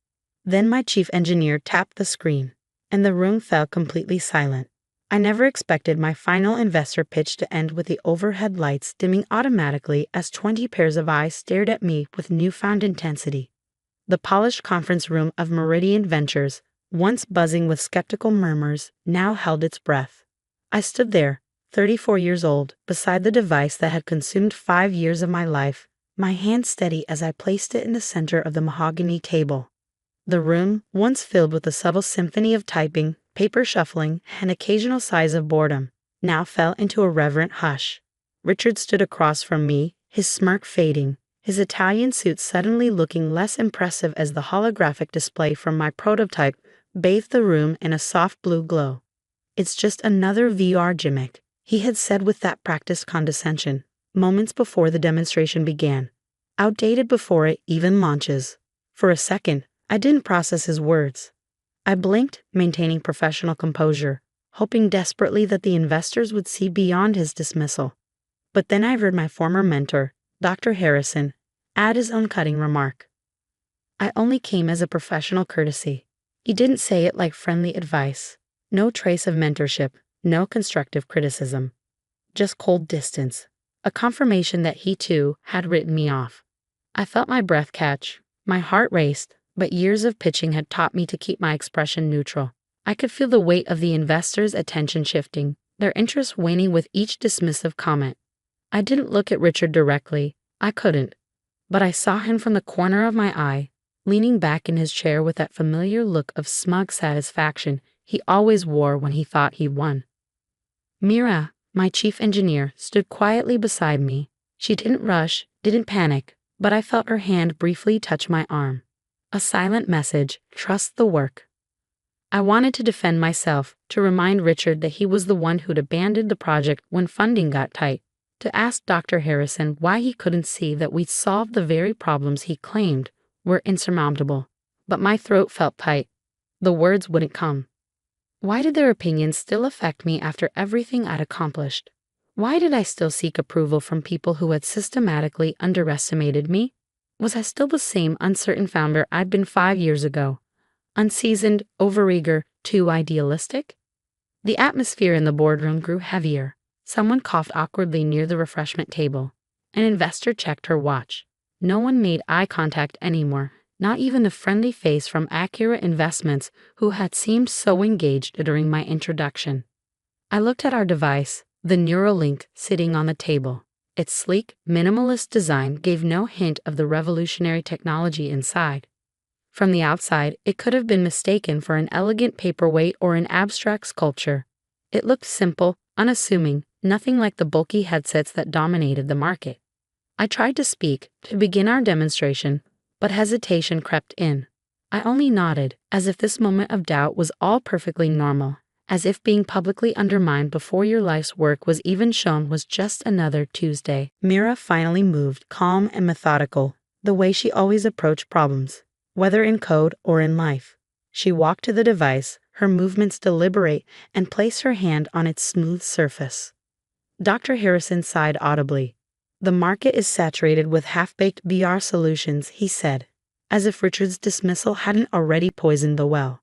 Then my chief engineer tapped the screen, and the room fell completely silent. I never expected my final investor pitch to end with the overhead lights dimming automatically as 20 pairs of eyes stared at me with newfound intensity. The polished conference room of Meridian Ventures, once buzzing with skeptical murmurs, now held its breath. I stood there, 34 years old, beside the device that had consumed 5 years of my life, my hand steady as I placed it in the center of the mahogany table. The room, once filled with a subtle symphony of typing, paper shuffling, and occasional sighs of boredom, now fell into a reverent hush. Richard stood across from me, his smirk fading, his Italian suit suddenly looking less impressive as the holographic display from my prototype bathed the room in a soft blue glow. "It's just another VR gimmick," he had said with that practiced condescension, moments before the demonstration began. Outdated before it even launches. For a second, I didn't process his words. I blinked, maintaining professional composure, hoping desperately that the investors would see beyond his dismissal. But then I heard my former mentor, Dr. Harrison, add his own cutting remark. "I only came as a professional courtesy." He didn't say it like friendly advice. No trace of mentorship, no constructive criticism. Just cold distance, a confirmation that he too had written me off. I felt my breath catch, my heart raced, but years of pitching had taught me to keep my expression neutral. I could feel the weight of the investors' attention shifting, their interest waning with each dismissive comment. I didn't look at Richard directly. I couldn't. But I saw him from the corner of my eye, leaning back in his chair with that familiar look of smug satisfaction he always wore when he thought he won. Mira, my chief engineer, stood quietly beside me. She didn't rush, didn't panic, but I felt her hand briefly touch my arm. A silent message, trust the work. I wanted to defend myself, to remind Richard that he was the one who'd abandoned the project when funding got tight, to ask Dr. Harrison why he couldn't see that we'd solved the very problems he claimed were insurmountable. But my throat felt tight. The words wouldn't come. Why did their opinions still affect me after everything I'd accomplished? Why did I still seek approval from people who had systematically underestimated me? Was I still the same uncertain founder I'd been 5 years ago? Unseasoned, overeager, too idealistic? The atmosphere in the boardroom grew heavier. Someone coughed awkwardly near the refreshment table. An investor checked her watch. No one made eye contact anymore, not even the friendly face from Accurate Investments who had seemed so engaged during my introduction. I looked at our device, the Neuralink, sitting on the table. Its sleek, minimalist design gave no hint of the revolutionary technology inside. From the outside, it could have been mistaken for an elegant paperweight or an abstract sculpture. It looked simple, unassuming, nothing like the bulky headsets that dominated the market. I tried to speak, to begin our demonstration, but hesitation crept in. I only nodded, as if this moment of doubt was all perfectly normal. As if being publicly undermined before your life's work was even shown was just another Tuesday. Mira finally moved, calm and methodical, the way she always approached problems, whether in code or in life. She walked to the device, her movements deliberate, and placed her hand on its smooth surface. Dr. Harrison sighed audibly. The market is saturated with half-baked BR solutions, he said, as if Richard's dismissal hadn't already poisoned the well.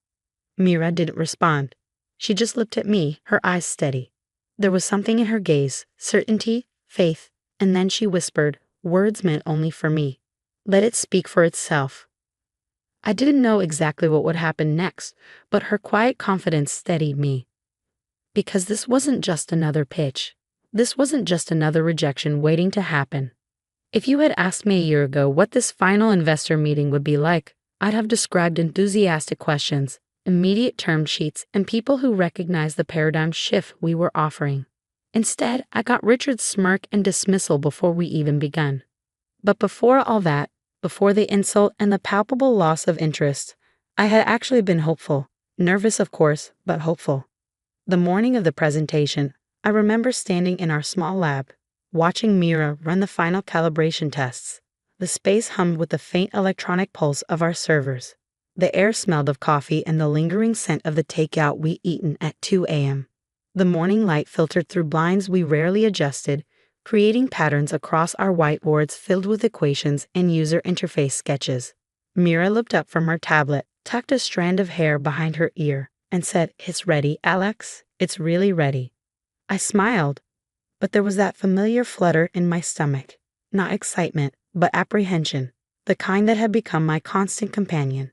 Mira didn't respond. She just looked at me, her eyes steady. There was something in her gaze, certainty, faith, and then she whispered, words meant only for me. Let it speak for itself. I didn't know exactly what would happen next, but her quiet confidence steadied me. Because this wasn't just another pitch. This wasn't just another rejection waiting to happen. If you had asked me a year ago what this final investor meeting would be like, I'd have described enthusiastic questions, immediate term sheets, and people who recognized the paradigm shift we were offering. Instead, I got Richard's smirk and dismissal before we even begun. But before all that, before the insult and the palpable loss of interest, I had actually been hopeful. Nervous, of course, but hopeful. The morning of the presentation, I remember standing in our small lab, watching Mira run the final calibration tests. The space hummed with the faint electronic pulse of our servers. The air smelled of coffee and the lingering scent of the takeout we'd eaten at 2 a.m. The morning light filtered through blinds we rarely adjusted, creating patterns across our whiteboards filled with equations and user interface sketches. Mira looked up from her tablet, tucked a strand of hair behind her ear, and said, "It's ready, Alex. It's really ready." I smiled, but there was that familiar flutter in my stomach. Not excitement, but apprehension, the kind that had become my constant companion.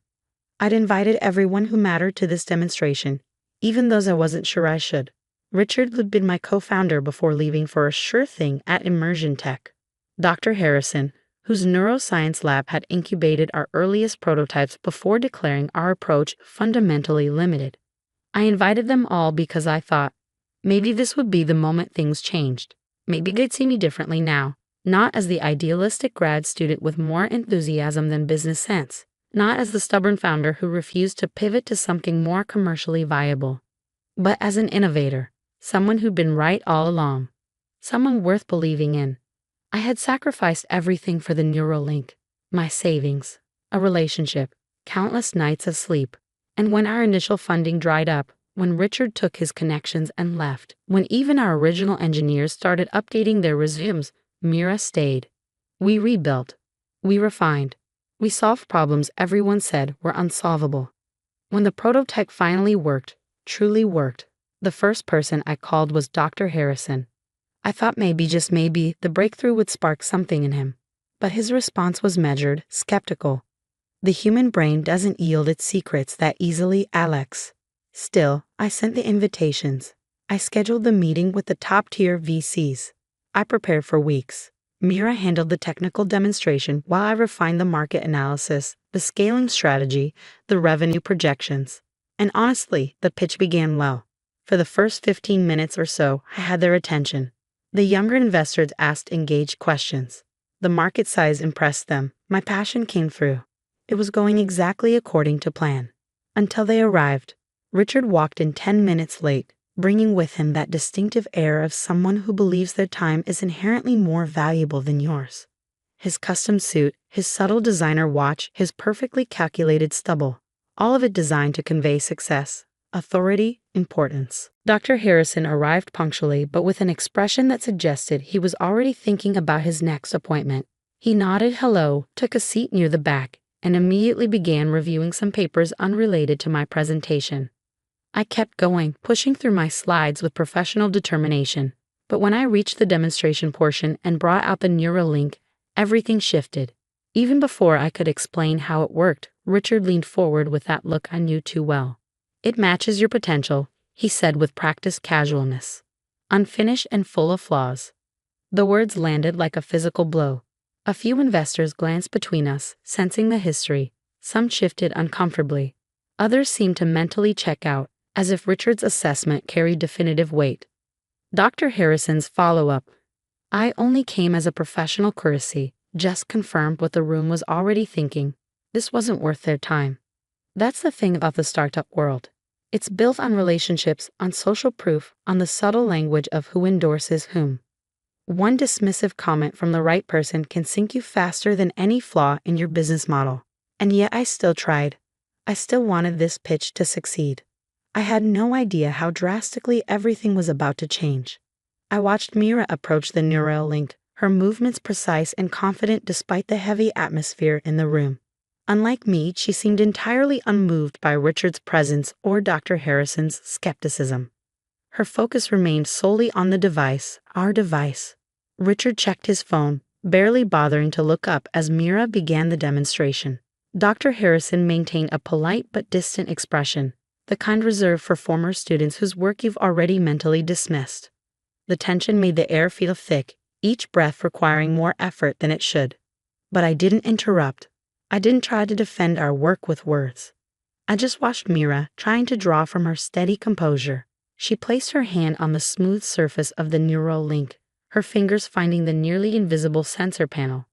I'd invited everyone who mattered to this demonstration, even those I wasn't sure I should. Richard had been my co-founder before leaving for a sure thing at Immersion Tech. Dr. Harrison, whose neuroscience lab had incubated our earliest prototypes before declaring our approach fundamentally limited. I invited them all because I thought, maybe this would be the moment things changed. Maybe they'd see me differently now, not as the idealistic grad student with more enthusiasm than business sense, not as the stubborn founder who refused to pivot to something more commercially viable, but as an innovator. Someone who'd been right all along. Someone worth believing in. I had sacrificed everything for the Neuralink. My savings, a relationship, countless nights of sleep. And when our initial funding dried up, when Richard took his connections and left, when even our original engineers started updating their resumes, Mira stayed. We rebuilt. We refined. We solved problems everyone said were unsolvable. When the prototype finally worked, truly worked, the first person I called was Dr. Harrison. I thought maybe, just maybe, the breakthrough would spark something in him. But his response was measured, skeptical. The human brain doesn't yield its secrets that easily, Alex. Still, I sent the invitations. I scheduled the meeting with the top-tier VCs. I prepared for weeks. Mira handled the technical demonstration while I refined the market analysis, the scaling strategy, the revenue projections. And honestly, the pitch began well. For the first 15 minutes or so, I had their attention. The younger investors asked engaged questions. The market size impressed them. My passion came through. It was going exactly according to plan. Until they arrived. Richard walked in 10 minutes late, bringing with him that distinctive air of someone who believes their time is inherently more valuable than yours. His custom suit, his subtle designer watch, his perfectly calculated stubble, all of it designed to convey success, authority, importance. Dr. Harrison arrived punctually, but with an expression that suggested he was already thinking about his next appointment. He nodded hello, took a seat near the back, and immediately began reviewing some papers unrelated to my presentation. I kept going, pushing through my slides with professional determination. But when I reached the demonstration portion and brought out the Neuralink, everything shifted. Even before I could explain how it worked, Richard leaned forward with that look I knew too well. "It matches your potential," he said with practiced casualness. "Unfinished and full of flaws." The words landed like a physical blow. A few investors glanced between us, sensing the history. Some shifted uncomfortably. Others seemed to mentally check out, as if Richard's assessment carried definitive weight. Dr. Harrison's follow-up. "I only came as a professional courtesy," just confirmed what the room was already thinking. This wasn't worth their time. That's the thing about the startup world. It's built on relationships, on social proof, on the subtle language of who endorses whom. One dismissive comment from the right person can sink you faster than any flaw in your business model. And yet I still tried. I still wanted this pitch to succeed. I had no idea how drastically everything was about to change. I watched Mira approach the neural link, her movements precise and confident despite the heavy atmosphere in the room. Unlike me, she seemed entirely unmoved by Richard's presence or Dr. Harrison's skepticism. Her focus remained solely on the device, our device. Richard checked his phone, barely bothering to look up as Mira began the demonstration. Dr. Harrison maintained a polite but distant expression, the kind reserved for former students whose work you've already mentally dismissed. The tension made the air feel thick, each breath requiring more effort than it should. But I didn't interrupt. I didn't try to defend our work with words. I just watched Mira, trying to draw from her steady composure. She placed her hand on the smooth surface of the neural link, her fingers finding the nearly invisible sensor panel.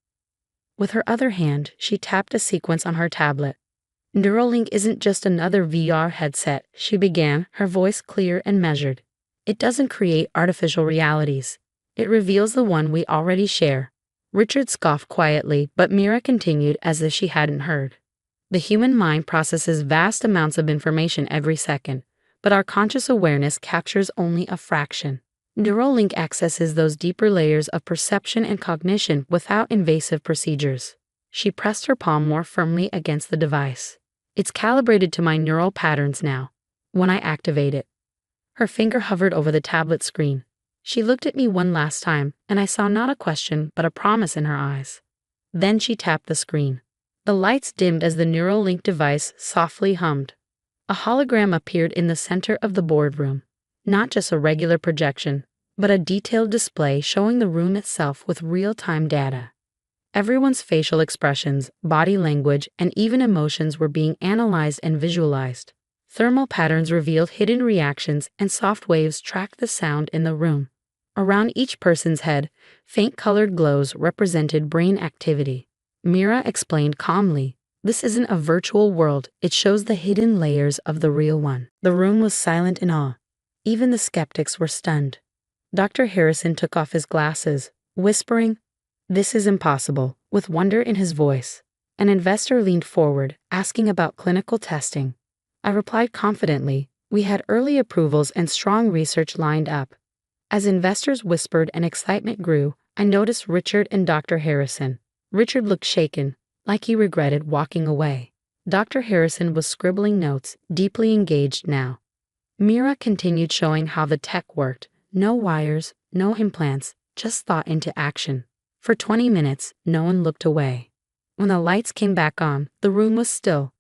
With her other hand, she tapped a sequence on her tablet. Neuralink isn't just another VR headset, she began, her voice clear and measured. It doesn't create artificial realities. It reveals the one we already share. Richard scoffed quietly, but Mira continued as if she hadn't heard. The human mind processes vast amounts of information every second, but our conscious awareness captures only a fraction. Neuralink accesses those deeper layers of perception and cognition without invasive procedures. She pressed her palm more firmly against the device. It's calibrated to my neural patterns now. When I activate it. Her finger hovered over the tablet screen. She looked at me one last time, and I saw not a question but a promise in her eyes. Then she tapped the screen. The lights dimmed as the Neuralink device softly hummed. A hologram appeared in the center of the boardroom. Not just a regular projection, but a detailed display showing the room itself with real-time data. Everyone's facial expressions, body language, and even emotions were being analyzed and visualized. Thermal patterns revealed hidden reactions, and soft waves tracked the sound in the room. Around each person's head, faint colored glows represented brain activity. Mira explained calmly, "This isn't a virtual world, it shows the hidden layers of the real one." The room was silent in awe. Even the skeptics were stunned. Dr. Harrison took off his glasses, whispering, "This is impossible," with wonder in his voice. An investor leaned forward, asking about clinical testing. I replied confidently, "We had early approvals and strong research lined up." As investors whispered and excitement grew, I noticed Richard and Dr. Harrison. Richard looked shaken, like he regretted walking away. Dr. Harrison was scribbling notes, deeply engaged now. Mira continued showing how the tech worked. No wires, no implants, just thought into action. For 20 minutes, no one looked away. When the lights came back on, the room was still.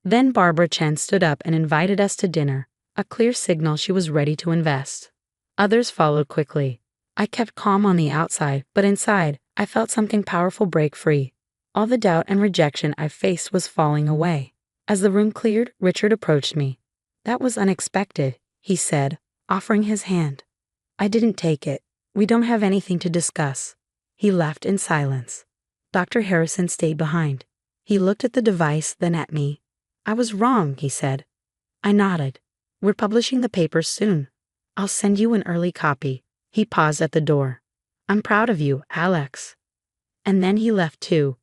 Then Barbara Chen stood up and invited us to dinner, a clear signal she was ready to invest. Others followed quickly. I kept calm on the outside, but inside, I felt something powerful break free. All the doubt and rejection I faced was falling away. As the room cleared, Richard approached me. "That was unexpected," he said, offering his hand. I didn't take it. "We don't have anything to discuss." He left in silence. Dr. Harrison stayed behind. He looked at the device, then at me. "I was wrong," he said. I nodded. "We're publishing the paper soon. I'll send you an early copy." He paused at the door. "I'm proud of you, Alex." And then he left too.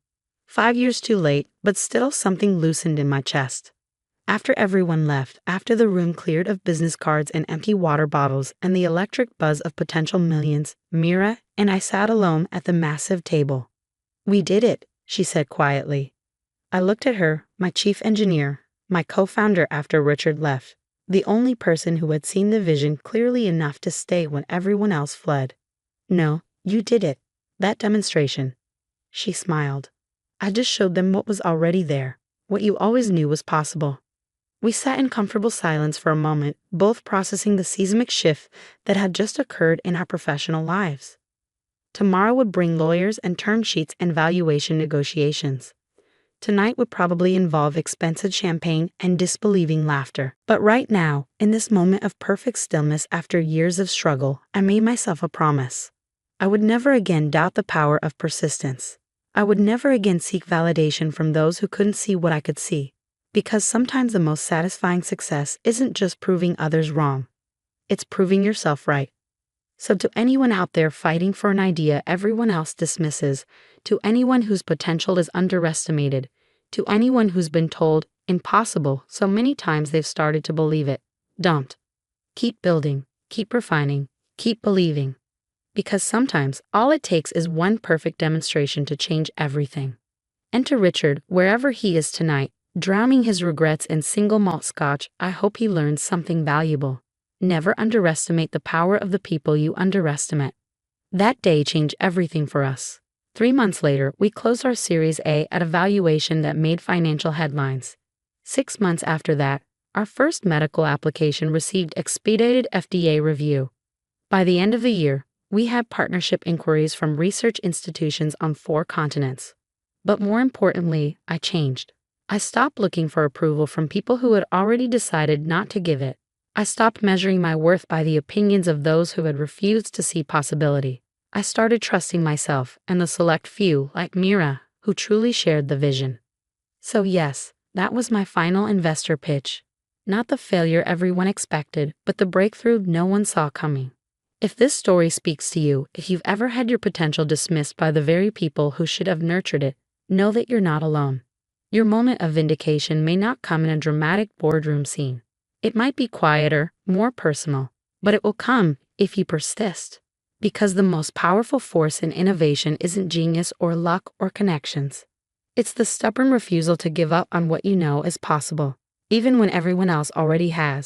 5 years too late, but still something loosened in my chest. After everyone left, after the room cleared of business cards and empty water bottles and the electric buzz of potential millions, Mira and I sat alone at the massive table. "We did it," she said quietly. I looked at her, my chief engineer, my co-founder after Richard left, the only person who had seen the vision clearly enough to stay when everyone else fled. "No, you did it. That demonstration." She smiled. "I just showed them what was already there, what you always knew was possible." We sat in comfortable silence for a moment, both processing the seismic shift that had just occurred in our professional lives. Tomorrow would bring lawyers and term sheets and valuation negotiations. Tonight would probably involve expensive champagne and disbelieving laughter. But right now, in this moment of perfect stillness after years of struggle, I made myself a promise. I would never again doubt the power of persistence. I would never again seek validation from those who couldn't see what I could see. Because sometimes the most satisfying success isn't just proving others wrong. It's proving yourself right. So to anyone out there fighting for an idea everyone else dismisses, to anyone whose potential is underestimated, to anyone who's been told, impossible so many times they've started to believe it. Don't. Keep building, keep refining, keep believing. Because sometimes all it takes is one perfect demonstration to change everything. Enter Richard, wherever he is tonight, drowning his regrets in single malt scotch. I hope he learns something valuable. Never underestimate the power of the people you underestimate. That day changed everything for us. 3 months later, we closed our Series A at a valuation that made financial headlines. 6 months after that, our first medical application received expedited FDA review. By the end of the year, we had partnership inquiries from research institutions on 4 continents. But more importantly, I changed. I stopped looking for approval from people who had already decided not to give it. I stopped measuring my worth by the opinions of those who had refused to see possibility. I started trusting myself and the select few, like Mira, who truly shared the vision. So yes, that was my final investor pitch. Not the failure everyone expected, but the breakthrough no one saw coming. If this story speaks to you, if you've ever had your potential dismissed by the very people who should have nurtured it, know that you're not alone. Your moment of vindication may not come in a dramatic boardroom scene. It might be quieter, more personal, but it will come if you persist. Because the most powerful force in innovation isn't genius or luck or connections. It's the stubborn refusal to give up on what you know is possible, even when everyone else already has.